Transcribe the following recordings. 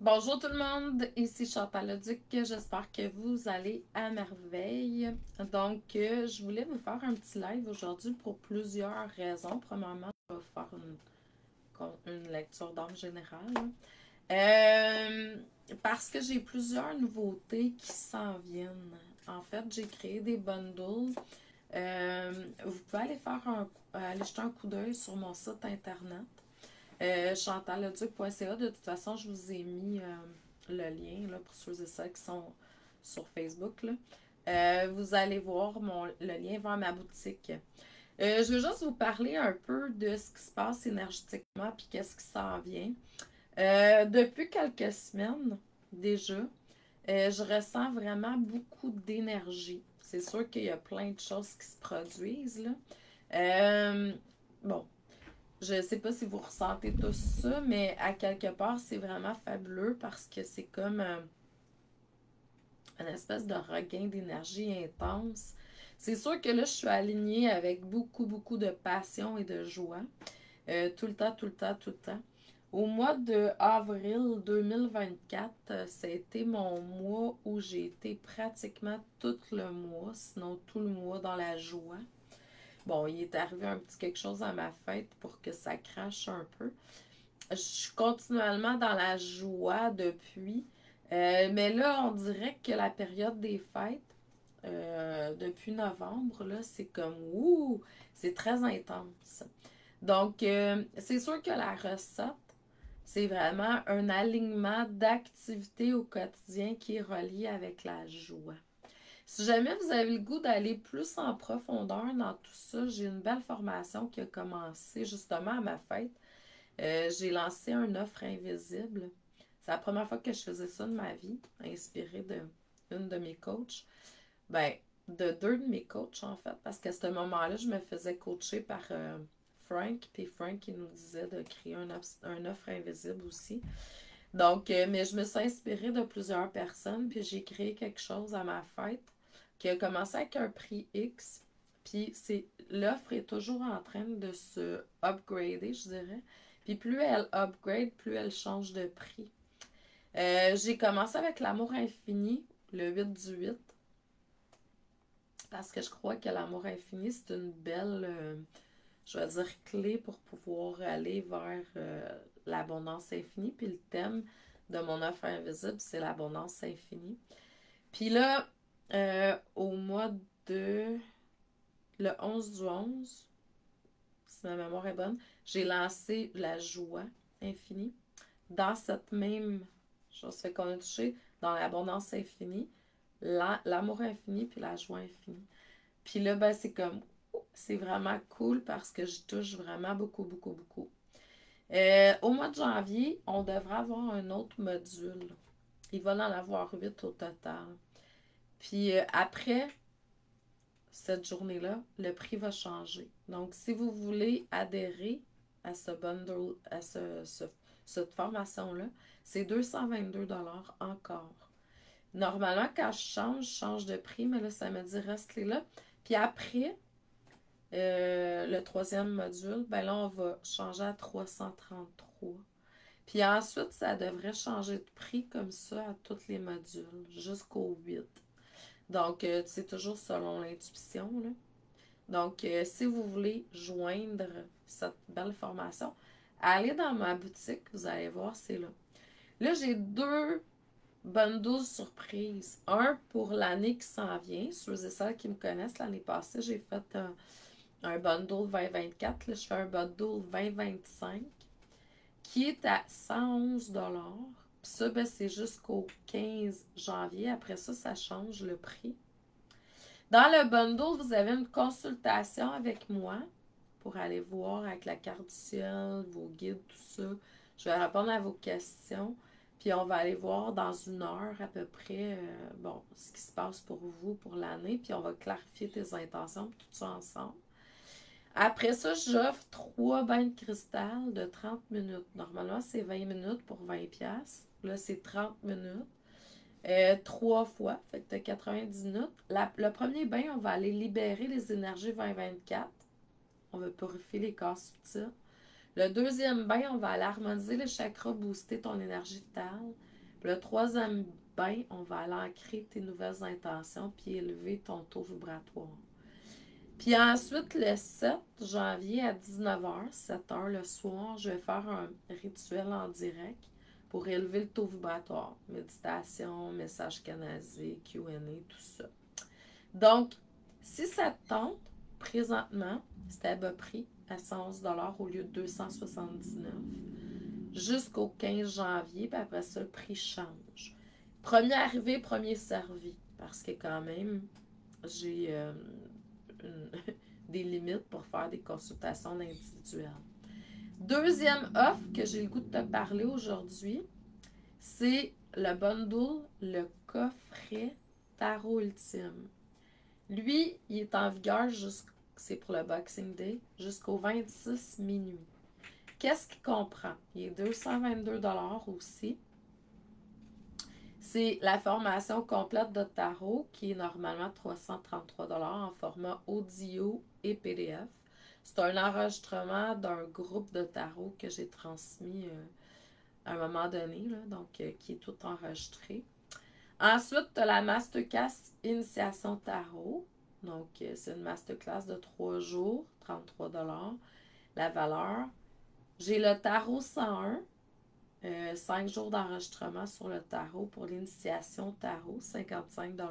Bonjour tout le monde, ici Chantal Leduc, j'espère que vous allez à merveille. Donc, je voulais vous faire un petit live aujourd'hui pour plusieurs raisons. Premièrement, je vais vous faire une lecture d'ordre général. Euh, Parce que j'ai plusieurs nouveautés qui s'en viennent. En fait, j'ai créé des bundles. Vous pouvez aller jeter un coup d'œil sur mon site internet. chantalleduc.ca. De toute façon, je vous ai mis le lien là, pour ceux et celles qui sont sur Facebook. Là. Vous allez voir le lien vers ma boutique. Je veux juste vous parler un peu de ce qui se passe énergétiquement puis qu'est-ce qui s'en vient. Depuis quelques semaines déjà, je ressens vraiment beaucoup d'énergie. C'est sûr qu'il y a plein de choses qui se produisent. Là. Bon, je ne sais pas si vous ressentez tout ça, mais à quelque part, c'est vraiment fabuleux parce que c'est comme une espèce de regain d'énergie intense. C'est sûr que là, je suis alignée avec beaucoup, beaucoup de passion et de joie. Tout le temps, tout le temps, tout le temps. Au mois de avril 2024, ça a été mon mois où j'ai été pratiquement tout le mois, sinon tout le mois dans la joie. Bon, il est arrivé un petit quelque chose à ma fête pour que ça crache un peu. Je suis continuellement dans la joie depuis. Mais là, on dirait que la période des fêtes, depuis novembre, là, c'est comme ouh, c'est très intense. Donc, c'est sûr que la recette, c'est vraiment un alignement d'activités au quotidien qui est relié avec la joie. Si jamais vous avez le goût d'aller plus en profondeur dans tout ça, j'ai une belle formation qui a commencé justement à ma fête. J'ai lancé une offre invisible. C'est la première fois que je faisais ça de ma vie, inspirée d'une de mes coachs. Ben, de deux de mes coachs, en fait, parce qu'à ce moment-là, je me faisais coacher par Frank, puis Frank, il nous disait de créer un offre invisible aussi. Donc, mais je me suis inspirée de plusieurs personnes, puis j'ai créé quelque chose à ma fête qui a commencé avec un prix X, puis l'offre est toujours en train de se upgrader, je dirais. Puis plus elle upgrade, plus elle change de prix. J'ai commencé avec l'amour infini, le 8 du 8, parce que je crois que l'amour infini, c'est une belle, je vais dire, clé pour pouvoir aller vers l'abondance infinie. Puis le thème de mon offre invisible, c'est l'abondance infinie. Puis là, au mois de le 11 du 11, si ma mémoire est bonne, j'ai lancé la joie infinie. Dans cette même chose, fait qu'on a touché dans l'abondance infinie, l'amour infini puis la joie infinie. Puis là, ben, c'est comme, c'est vraiment cool parce que je touche vraiment beaucoup, beaucoup, beaucoup. Au mois de janvier, on devrait avoir un autre module. Il va en avoir 8 au total. Puis après cette journée-là, le prix va changer. Donc, si vous voulez adhérer à ce bundle, à cette formation-là, c'est 222 encore. Normalement, quand je change de prix, mais là, ça me dit restez là. Puis après, le troisième module, ben là, on va changer à 333. Puis ensuite, ça devrait changer de prix comme ça à tous les modules, jusqu'au 8. Donc, c'est toujours selon l'intuition, là. Donc, si vous voulez joindre cette belle formation, allez dans ma boutique, vous allez voir, c'est là. Là, j'ai deux bundles surprises. Un pour l'année qui s'en vient. Ceux et celles qui me connaissent, l'année passée, j'ai fait un bundle 2024. Là, je fais un bundle 2025 qui est à 111 $. Puis ça, ben, c'est jusqu'au 15 janvier. Après ça, ça change le prix. Dans le bundle, vous avez une consultation avec moi pour aller voir avec la carte du ciel, vos guides, tout ça. Je vais répondre à vos questions. Puis on va aller voir dans une heure à peu près bon, ce qui se passe pour vous pour l'année. Puis on va clarifier tes intentions, tout ça ensemble. Après ça, j'offre 3 bains de cristal de 30 minutes. Normalement, c'est 20 minutes pour 20$. Là, c'est 30 minutes. 3 fois, fait que tu as 90 minutes. Le premier bain, on va aller libérer les énergies 2024. On va purifier les corps subtils. Le deuxième bain, on va aller harmoniser les chakras, booster ton énergie vitale. Puis le troisième bain, on va aller ancrer tes nouvelles intentions puis élever ton taux vibratoire. Puis ensuite, le 7 janvier à 19h, 7h le soir, je vais faire un rituel en direct pour élever le taux vibratoire. Méditation, message canalisé, Q&A, tout ça. Donc, si ça te tente, présentement, c'était à bas prix à 111 au lieu de 279 jusqu'au 15 janvier, puis après ça, le prix change. Premier arrivé, premier servi, parce que quand même, j'ai des limites pour faire des consultations individuelles. Deuxième offre que j'ai le goût de te parler aujourd'hui, c'est le bundle, le coffret Tarot Ultime. Lui, il est en vigueur c'est pour le Boxing Day, jusqu'au 26 minuit. Qu'est-ce qu'il comprend? Il est 222 $ aussi. C'est la formation complète de tarot qui est normalement 333 $ en format audio et PDF. C'est un enregistrement d'un groupe de tarot que j'ai transmis à un moment donné, là, donc qui est tout enregistré. Ensuite, tu as la Masterclass Initiation Tarot. Donc, c'est une masterclass de 3 jours, 33 $. La valeur. J'ai le Tarot 101. 5 jours d'enregistrement sur le tarot pour l'initiation tarot, 55 $.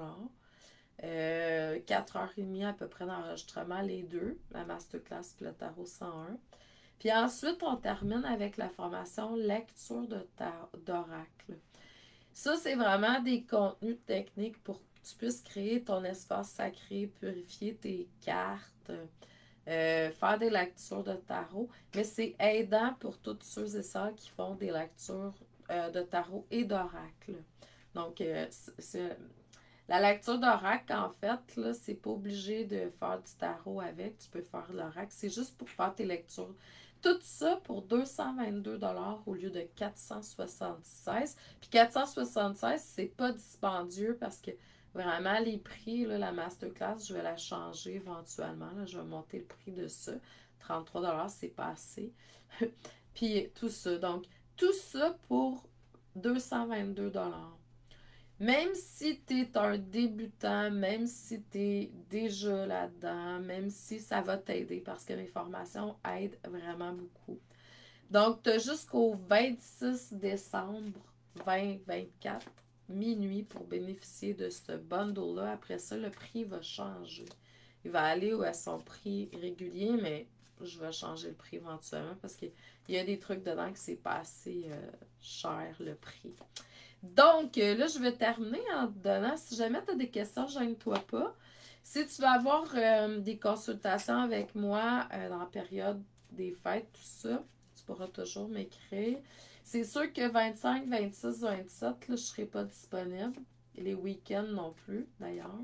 4h30 à peu près d'enregistrement, les deux, la masterclass et le tarot 101. Puis ensuite, on termine avec la formation lecture d'oracle. Ça, c'est vraiment des contenus techniques pour que tu puisses créer ton espace sacré, purifier tes cartes, faire des lectures de tarot, mais c'est aidant pour toutes ceux et celles qui font des lectures de tarot et d'oracle. Donc, la lecture d'oracle, en fait, là, c'est pas obligé de faire du tarot avec, tu peux faire de l'oracle, c'est juste pour faire tes lectures. Tout ça pour 222 $ au lieu de 476. Puis 476, c'est pas dispendieux parce que vraiment, les prix, là, la masterclass, je vais la changer éventuellement. Là, je vais monter le prix de ça. 33 $, c'est pas assez. Puis tout ça. Donc, tout ça pour 222 $. Même si tu es un débutant, même si tu es déjà là-dedans, même si ça va t'aider parce que mes formations aident vraiment beaucoup. Donc, tu as jusqu'au 26 décembre 2024 minuit pour bénéficier de ce bundle-là. Après ça, le prix va changer. Il va aller à son prix régulier, mais je vais changer le prix éventuellement parce qu'il y a des trucs dedans que c'est pas assez cher le prix. Donc, là, je vais terminer en te donnant, si jamais tu as des questions, gêne-toi pas. Si tu veux avoir des consultations avec moi dans la période des fêtes, tout ça, tu pourras toujours m'écrire. C'est sûr que 25, 26, 27, là, je ne serai pas disponible. Et les week-ends non plus, d'ailleurs.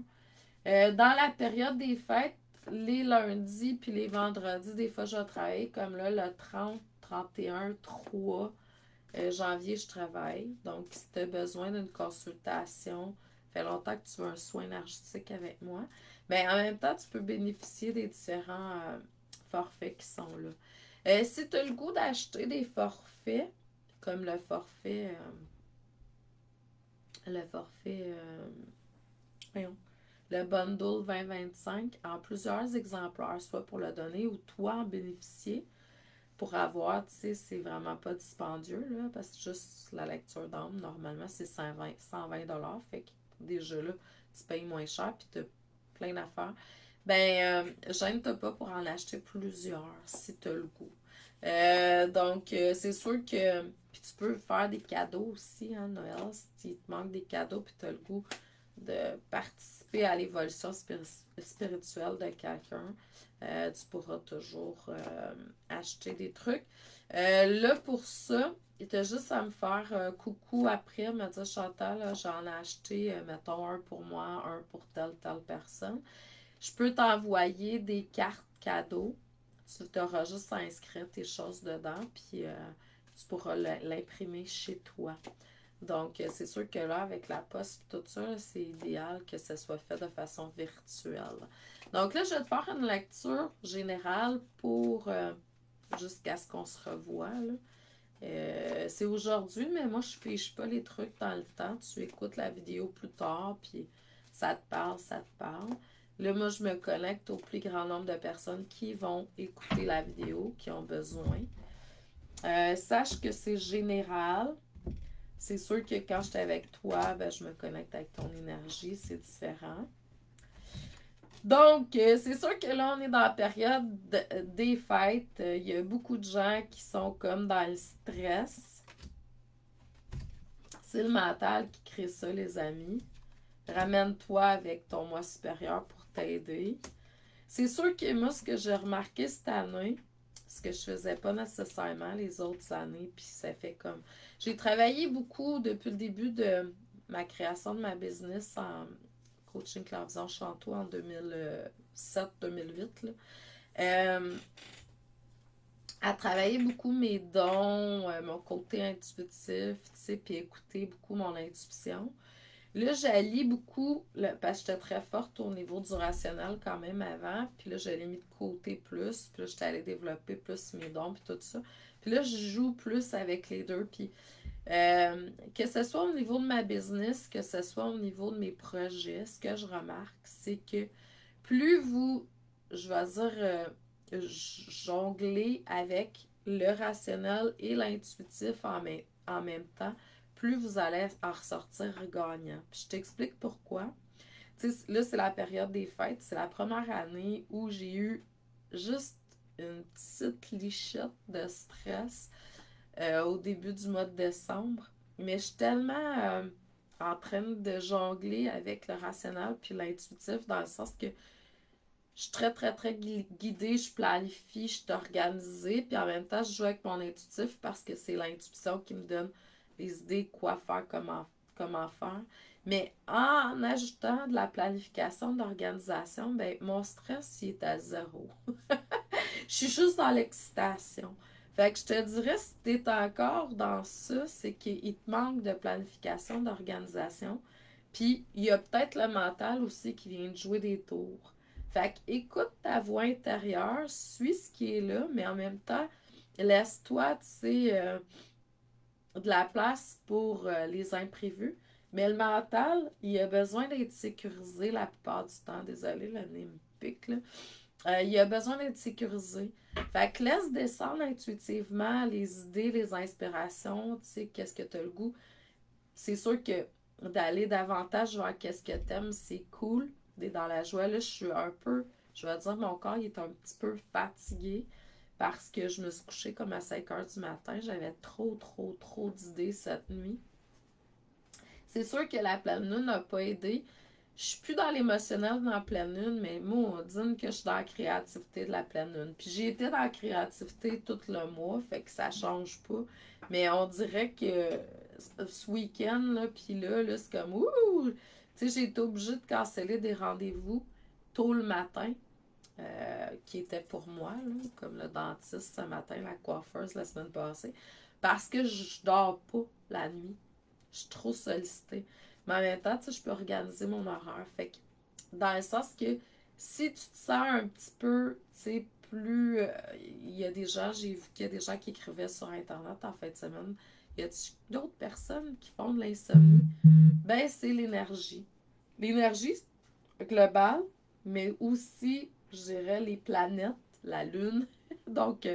Dans la période des fêtes, les lundis puis les vendredis, des fois, je vais travailler. Comme là, le 30, 31, 3 janvier, je travaille. Donc, si tu as besoin d'une consultation, ça fait longtemps que tu veux un soin énergétique avec moi. Mais en même temps, tu peux bénéficier des différents forfaits qui sont là. Si tu as le goût d'acheter des forfaits, comme le forfait, voyons, le bundle 2025 en plusieurs exemplaires, soit pour le donner ou toi en bénéficier. Pour avoir, tu sais, c'est vraiment pas dispendieux, là, parce que juste la lecture d'âme, normalement, c'est 120 $. Fait que déjà là, tu payes moins cher, puis tu as plein d'affaires. Ben, gêne-toi pas pour en acheter plusieurs, si tu as le goût. Donc, c'est sûr que, puis tu peux faire des cadeaux aussi, hein, Noël, si te manque des cadeaux, puis tu as le goût de participer à l'évolution spirituelle de quelqu'un. Tu pourras toujours acheter des trucs. Là, pour ça, il était juste à me faire coucou après, me dire Chantal, j'en ai acheté, mettons, un pour moi, un pour telle personne. Je peux t'envoyer des cartes cadeaux. Tu auras juste à inscrire tes choses dedans, puis tu pourras l'imprimer chez toi. Donc, c'est sûr que là, avec la poste et tout ça, c'est idéal que ce soit fait de façon virtuelle. Donc là, je vais te faire une lecture générale pour jusqu'à ce qu'on se revoie. Là. C'est aujourd'hui, mais moi, je fiche pas les trucs dans le temps. Tu écoutes la vidéo plus tard, puis ça te parle, ça te parle. Là, moi, je me connecte au plus grand nombre de personnes qui vont écouter la vidéo, qui ont besoin. Sache que c'est général. C'est sûr que quand je suis avec toi, ben, je me connecte avec ton énergie, c'est différent. Donc, c'est sûr que là, on est dans la période des fêtes. Il y a beaucoup de gens qui sont comme dans le stress. C'est le mental qui crée ça, les amis. Ramène-toi avec ton moi supérieur pour t'aider. C'est sûr que moi, ce que j'ai remarqué cette année, ce que je faisais pas nécessairement les autres années, puis ça fait comme... J'ai travaillé beaucoup depuis le début de ma création de ma business en coaching clairvision chanteau en 2007-2008. À travailler beaucoup mes dons, mon côté intuitif, tu sais, puis écouter beaucoup mon intuition. Là, j'allie beaucoup, parce que j'étais très forte au niveau du rationnel quand même avant, puis là, je l'ai mis de côté plus, puis là, j'étais allée développer plus mes dons, puis tout ça. Puis là, je joue plus avec les deux, puis que ce soit au niveau de ma business, que ce soit au niveau de mes projets, ce que je remarque, c'est que plus vous, je vais dire, jonglez avec le rationnel et l'intuitif en même temps, plus vous allez en ressortir gagnant. Puis je t'explique pourquoi. Tu sais, là, c'est la période des fêtes. C'est la première année où j'ai eu juste une petite lichette de stress au début du mois de décembre. Mais je suis tellement en train de jongler avec le rationnel puis l'intuitif dans le sens que je suis très, très, très guidée, je planifie, je suis organisée, puis en même temps, je joue avec mon intuitif parce que c'est l'intuition qui me donne les idées, quoi faire, comment faire. Mais en ajoutant de la planification, de l'organisation, ben, mon stress, il est à zéro. Je suis juste dans l'excitation. Fait que je te dirais, si tu es encore dans ça, c'est qu'il te manque de planification, d'organisation. Puis, il y a peut-être le mental aussi qui vient de jouer des tours. Fait que écoute ta voix intérieure, suis ce qui est là, mais en même temps, laisse-toi, tu sais, de la place pour les imprévus. Mais le mental, il a besoin d'être sécurisé la plupart du temps. Désolée, le nez me pique, là. Il a besoin d'être sécurisé. Fait que laisse descendre intuitivement les idées, les inspirations, tu sais, qu'est-ce que tu as le goût. C'est sûr que d'aller davantage vers qu'est-ce que t'aimes, c'est cool. D'être dans la joie, là, je suis un peu, je vais dire, mon corps il est un petit peu fatigué parce que je me suis couchée comme à 5 heures du matin. J'avais trop, trop, trop d'idées cette nuit. C'est sûr que la pleine lune n'a pas aidé. Je suis plus dans l'émotionnel dans la pleine lune, mais moi, on dit que je suis dans la créativité de la pleine lune. Puis j'ai été dans la créativité tout le mois, fait que ça change pas. Mais on dirait que ce week-end, là, puis là c'est comme ouh! Tu sais, j'ai été obligée de canceller des rendez-vous tôt le matin, qui étaient pour moi, là, comme le dentiste ce matin, la coiffeuse la semaine passée, parce que je dors pas la nuit. Je suis trop sollicitée. Mais en même temps, tu sais, je peux organiser mon horaire. Fait que, dans le sens que si tu te sens un petit peu, tu sais, plus. Il y a des gens, j'ai vu qu'il y a des gens qui écrivaient sur Internet en fin de semaine. Y a d'autres personnes qui font de l'insomnie? Ben, c'est l'énergie. L'énergie globale, mais aussi, je dirais, les planètes, la Lune. Donc,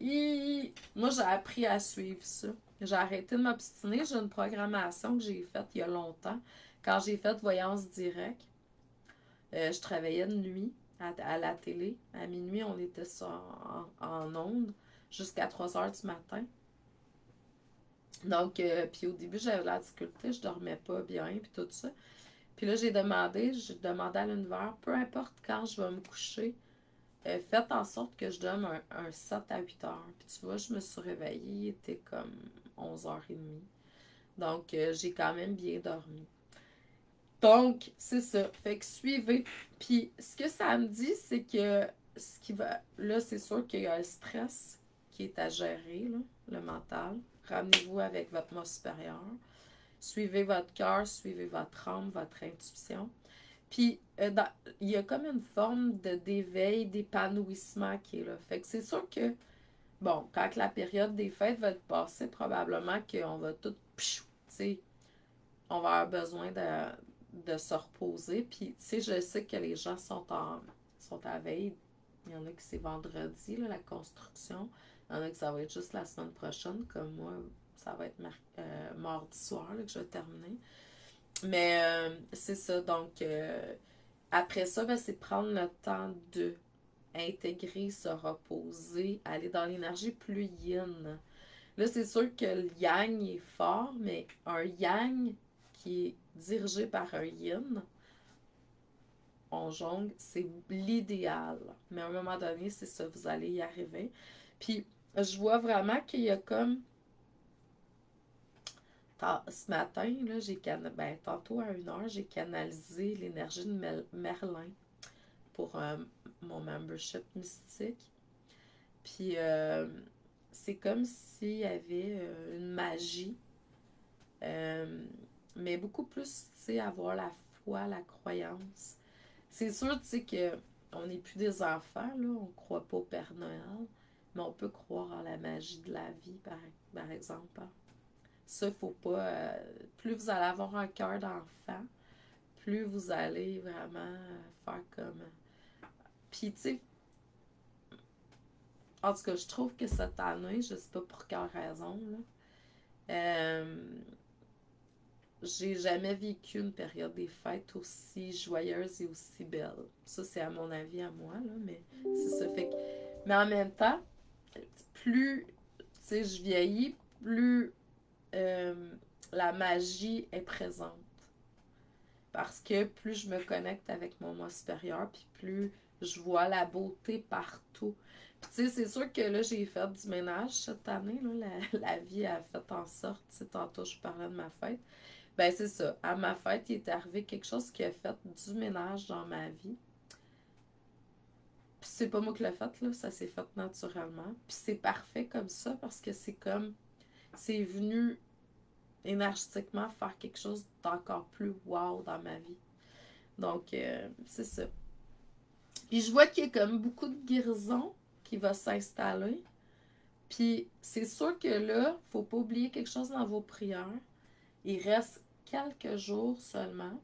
moi, j'ai appris à suivre ça. J'ai arrêté de m'obstiner. J'ai une programmation que j'ai faite il y a longtemps. Quand j'ai fait Voyance Direct, je travaillais de nuit à la télé. À minuit, on était en ondes jusqu'à 3 heures du matin. Donc, puis au début, j'avais de la difficulté. Je dormais pas bien, puis tout ça. Puis là, j'ai demandé à l'univers, peu importe quand je vais me coucher, faites en sorte que je donne un 7 à 8 heures. Puis tu vois, je me suis réveillée, il était comme 11h30. Donc, j'ai quand même bien dormi. Donc, c'est ça. Fait que suivez. Puis, ce que ça me dit, c'est que ce qui va. Là, c'est sûr qu'il y a le stress qui est à gérer, là, le mental. Ramenez-vous avec votre moi supérieur. Suivez votre cœur, suivez votre âme, votre intuition. Puis, il y a comme une forme d'éveil, d'épanouissement qui est là. Fait que c'est sûr que bon, quand la période des fêtes va être passée, probablement qu'on va tout, tu sais, on va avoir besoin de se reposer. Puis, tu sais, je sais que les gens sont à veille. Il y en a qui c'est vendredi, là, la construction. Il y en a qui ça va être juste la semaine prochaine, comme moi, ça va être mardi soir là, que je vais terminer. Mais c'est ça, donc après ça, ben, c'est prendre le temps de intégrer, se reposer, aller dans l'énergie plus yin. Là, c'est sûr que le yang est fort, mais un yang qui est dirigé par un yin, on jongle, c'est l'idéal. Mais à un moment donné, c'est ça, vous allez y arriver. Puis, je vois vraiment qu'il y a comme. Ce matin, là, ben, tantôt à 1 heure, j'ai canalisé l'énergie de Merlin pour mon membership mystique. Puis, c'est comme s'il y avait une magie, euh, mais beaucoup plus, tu sais, avoir la foi, la croyance. C'est sûr, tu sais, que on n'est plus des enfants, là, on ne croit pas au Père Noël, mais on peut croire en la magie de la vie, par exemple. Hein. Ça, faut pas. Plus vous allez avoir un cœur d'enfant, plus vous allez vraiment faire comme. Puis, tu sais, en tout cas, je trouve que cette année, je sais pas pour quelle raison, là, euh, j'ai jamais vécu une période des fêtes aussi joyeuse et aussi belle. Ça, c'est à mon avis, à moi, là, mais c'est ça. Fait que, mais en même temps, plus, tu sais, je vieillis, plus euh, la magie est présente. Parce que plus je me connecte avec mon moi supérieur, puis plus je vois la beauté partout. Puis tu sais, c'est sûr que là, j'ai fait du ménage cette année. Là, la vie a fait en sorte, tu sais, tantôt je parlais de ma fête. Ben c'est ça. À ma fête, il est arrivé quelque chose qui a fait du ménage dans ma vie. Puis c'est pas moi qui l'ai fait, là, ça s'est fait naturellement. Puis c'est parfait comme ça parce que c'est comme, c'est venu énergétiquement faire quelque chose d'encore plus wow dans ma vie. Donc, c'est ça. Puis je vois qu'il y a comme beaucoup de guérison qui va s'installer. Puis c'est sûr que là, faut pas oublier quelque chose dans vos prières. Il reste quelques jours seulement,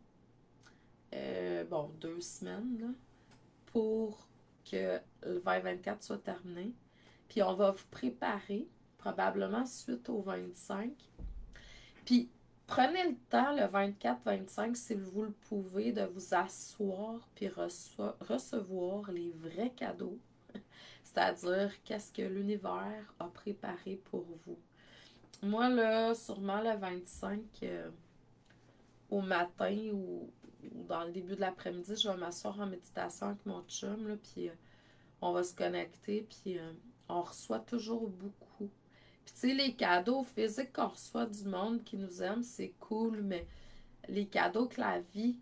bon, 2 semaines, là, pour que le 2024 soit terminé. Puis on va vous préparer, probablement suite au 25. Puis prenez le temps, le 24-25, si vous le pouvez, de vous asseoir puis recevoir les vrais cadeaux. C'est-à-dire, qu'est-ce que l'univers a préparé pour vous. Moi, là, sûrement le 25 au matin ou dans le début de l'après-midi, je vais m'asseoir en méditation avec mon chum, là, puis on va se connecter, puis on reçoit toujours beaucoup. Puis tu sais, les cadeaux physiques qu'on reçoit du monde qui nous aime, c'est cool, mais les cadeaux que la vie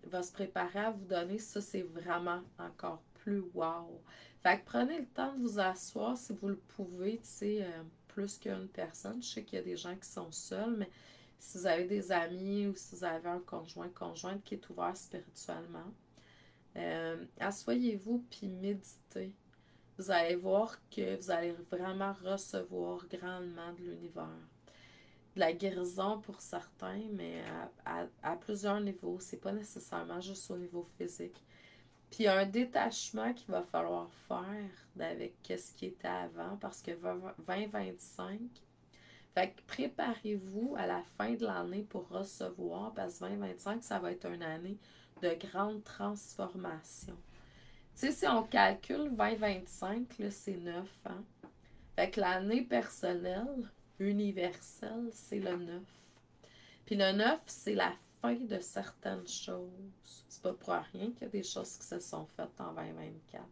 va se préparer à vous donner, ça, c'est vraiment encore plus wow. Fait que prenez le temps de vous asseoir si vous le pouvez, tu sais, plus qu'une personne. Je sais qu'il y a des gens qui sont seuls, mais si vous avez des amis ou si vous avez un conjointe qui est ouvert spirituellement, asseyez-vous puis méditez. Vous allez voir que vous allez vraiment recevoir grandement de l'univers. De la guérison pour certains, mais à plusieurs niveaux. C'est pas nécessairement juste au niveau physique. Puis il y a un détachement qu'il va falloir faire avec ce qui était avant, parce que 2025, fait que préparez-vous à la fin de l'année pour recevoir, parce que 2025, ça va être une année de grande transformation. Tu sais, si on calcule 2025, là, c'est 9 ans. Fait que l'année personnelle, universelle, c'est le 9. Puis le 9, c'est la fin de certaines choses. C'est pas pour rien qu'il y a des choses qui se sont faites en 2024.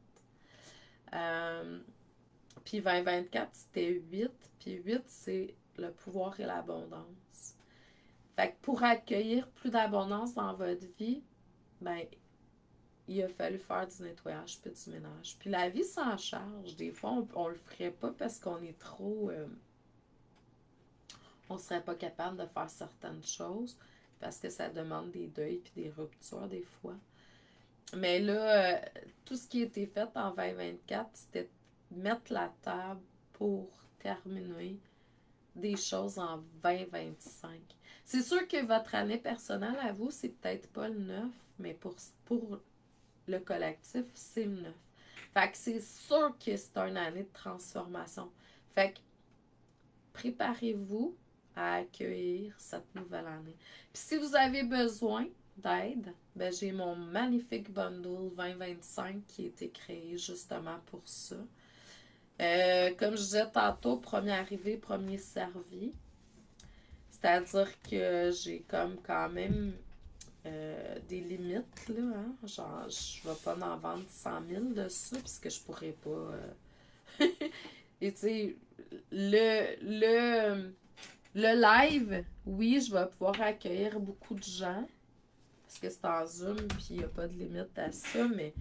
Puis 2024, c'était 8. Puis 8, c'est le pouvoir et l'abondance. Fait que pour accueillir plus d'abondance dans votre vie, ben, il a fallu faire du nettoyage puis du ménage. Puis la vie s'en charge. Des fois, on le ferait pas parce qu'on est trop... on serait pas capable de faire certaines choses parce que ça demande des deuils puis des ruptures des fois. Mais là, tout ce qui a été fait en 2024, c'était mettre la table pour terminer des choses en 2025. C'est sûr que votre année personnelle à vous, c'est peut-être pas le 9, mais pour le collectif, c'est le 9. Fait que c'est sûr que c'est une année de transformation. Fait que préparez-vous à accueillir cette nouvelle année. Puis si vous avez besoin d'aide, ben j'ai mon magnifique bundle 2025 qui a été créé justement pour ça. Comme je disais tantôt, premier arrivé, premier servi. C'est-à-dire que j'ai comme quand même des limites, là. Hein? Genre, je vais pas en vendre 100 000 dessus, puisque je pourrais pas. Et tu sais, le live, oui, je vais pouvoir accueillir beaucoup de gens, parce que c'est en Zoom, puis il n'y a pas de limite à ça, mais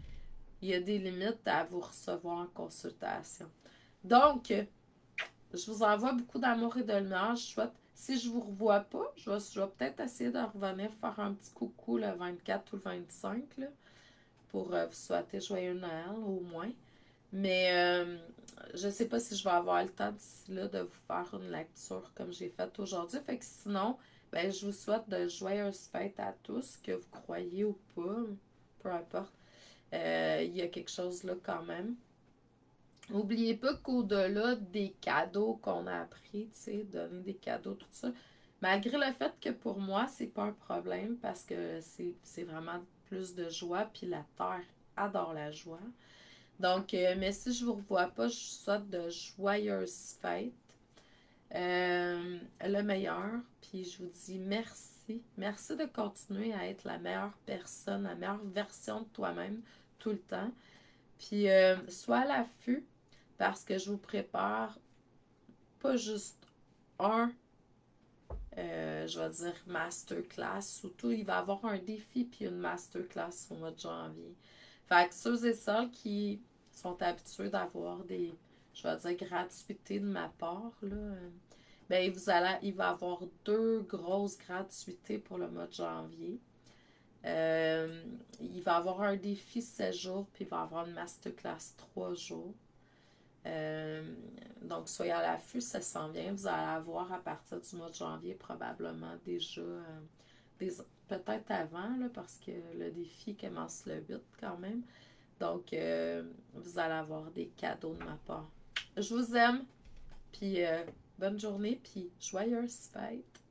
il y a des limites à vous recevoir en consultation. Donc, je vous envoie beaucoup d'amour et de lumière. Je souhaite, si je ne vous revois pas, je vais peut-être essayer de revenir faire un petit coucou le 24 ou le 25 là, pour vous souhaiter joyeux Noël au moins. Mais je ne sais pas si je vais avoir le temps d'ici là de vous faire une lecture comme j'ai fait aujourd'hui. Fait que sinon, ben, je vous souhaite de joyeuses fêtes à tous, que vous croyez ou pas, peu importe. Il y a quelque chose là quand même. N'oubliez pas qu'au-delà des cadeaux qu'on a appris, tu sais, donner des cadeaux, tout ça, malgré le fait que pour moi, c'est pas un problème parce que c'est vraiment plus de joie, puis la terre adore la joie. Donc, mais si je vous revois pas, je vous souhaite de joyeuses fêtes. Le meilleur, puis je vous dis merci. Merci de continuer à être la meilleure personne, la meilleure version de toi-même tout le temps. Puis, sois à l'affût parce que je vous prépare pas juste un, je vais dire, masterclass. Surtout, il va y avoir un défi puis une masterclass au mois de janvier. Fait que ceux et celles qui sont habitués d'avoir des, je vais dire, gratuités de ma part, là, ben, il va y avoir 2 grosses gratuités pour le mois de janvier. Il va y avoir un défi 7 jours, puis il va y avoir une masterclass 3 jours. Donc, soyez à l'affût, ça s'en vient. Vous allez avoir à partir du mois de janvier probablement déjà, peut-être avant, là, parce que le défi commence le 8 quand même. Donc, vous allez avoir des cadeaux de ma part. Je vous aime, puis bonne journée, puis joyeuses fêtes!